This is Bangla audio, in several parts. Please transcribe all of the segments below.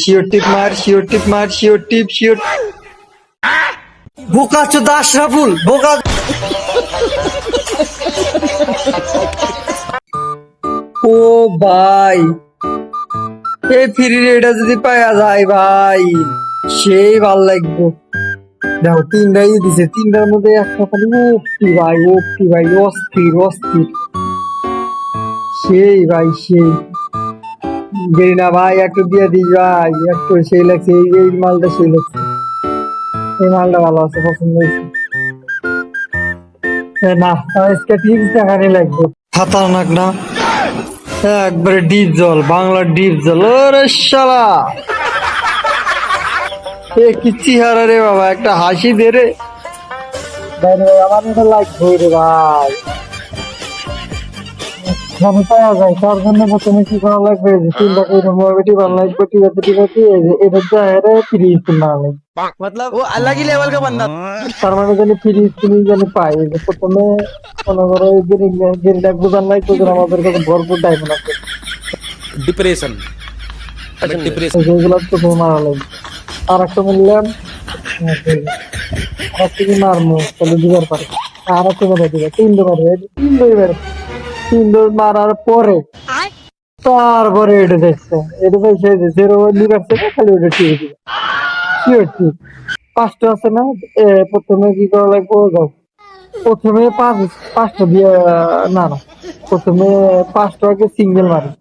শিওর টিপ মার, শিওর টিপ মার, শিওর টিপ, শিওর। বোকা চোদা আশরাফুল, বোকা। ও ভাই, এই ফ্রি রেডা যদি পাওয়া যায় ভাই, সেই ভাল লাগবে। দেখো তিনটাই দিছে, তিনটার মধ্যে একটা খালি ওপি ভাই, ওপি ভাই, অস্থির অস্থির। সেই ভাই সেই। গেরিনা ভাই একটু দিয়ে দিস ভাই, একটু সেই লাগছে, এই মালটা সেই লাগছে। এই মালটা ভালো আছে, পছন্দ হয়েছে। না আজকে টিপস দেখানি লাগবে। খাতারনাক না, একবারে ডিপ জল, বাংলা ডিপ জল। ওরে শালা, এ কি চেহারা রে বাবা, একটা হাসি দে রে ভাই। আমার এটা লাগবে রে ভাই, মানে পাওয়া যায় তার জন্য প্রথমে কি করা লাগবে, যে তিনটা করে মোবাইলটি বানলাই টিপাতে টিপাতে এটা জায়গায় ফ্রি স্কুল না নেই, मतलब वो अलग ही लेवल का बंदा তার মানে জানি ফ্রি স্কুল জানি পাই। যে প্রথমে মনে করো গেরিলা গুজান লাগবে, যে আমাদের কাছে ভরপুর ডায়মন্ড আছে, डिप्रेशन डिप्रेशन যেগুলো প্রথমে মারা লাগবে। আর একটা বললাম, আর একটা কি মারমো তাহলে দিবার পারে, আর একটা মেরে দিবে, তিনটে মারবে, তিনটে মেরে, তিনটে মারার পরে তারপরে এটা দেখছে, এটা দেখছে যে জেরো লিভার থেকে খালি ওটা টিপে দিবে। শিওর ঠিক পাঁচটা আছে না, প্রথমে কি করা লাগবে যাও, প্রথমে পাঁচটা দিয়ে, না না, প্রথমে পাঁচটা আগে সিঙ্গেল মারি,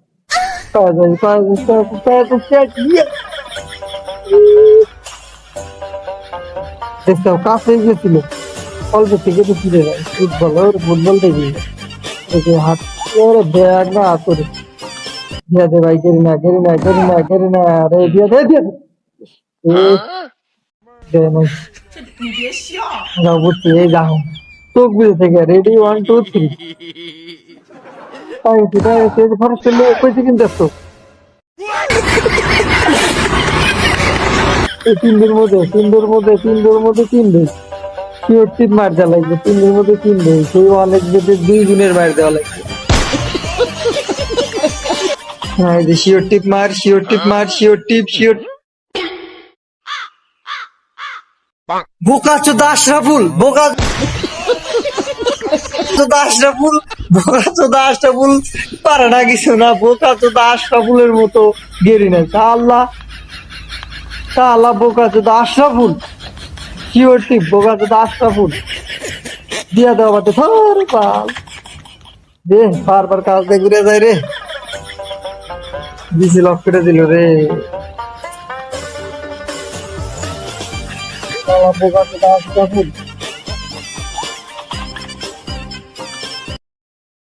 দেখছো কাছে গেছিল, অল্প থেকে তো ফিরে যায়। ফুটবল দেখি দেখে হাত ব্যাগ না হাত দিয়া দে ভাই, গেরি না গেরি না গেরি না গেরি না, রে দিয়া দে দিয়া দে। যাও বুঝছি, এই যাও চোখ বুঝে থেকে রেডি 1 2 3 তাই সেটা সে ফরস করলে কইছে কিন্তু তো এই তিনদের মধ্যে শিওর টিপ মার দেওয়া লাগবে, তিনদের মধ্যে তিনটে, সেই অনেক বেঁধে 2 গুণের মার দেওয়া লাগবে। হ্যাঁ শিওর টিপ মার, শিওর টিপ মার, শিওর টিপ, শিওর। বোকা চোদা আশরাফুল, বোকা চোদা আশরাফুল, বোকা চোদা আশরাফুল পারে না কিছু না, বোকা চোদা আশরাফুলের মতো গেরি না। আল্লাহ আল্লাহ, বোকা চোদা আশরাফুল, শিওর টিপ, বোকা চোদা আশরাফুল দিয়া দেওয়া বাতে ধর পাল দে, বারবার কাজ দিয়ে ঘুরে যায় রে, দিছি লক করে দিল রে। বোকা চোদা আশরাফুল।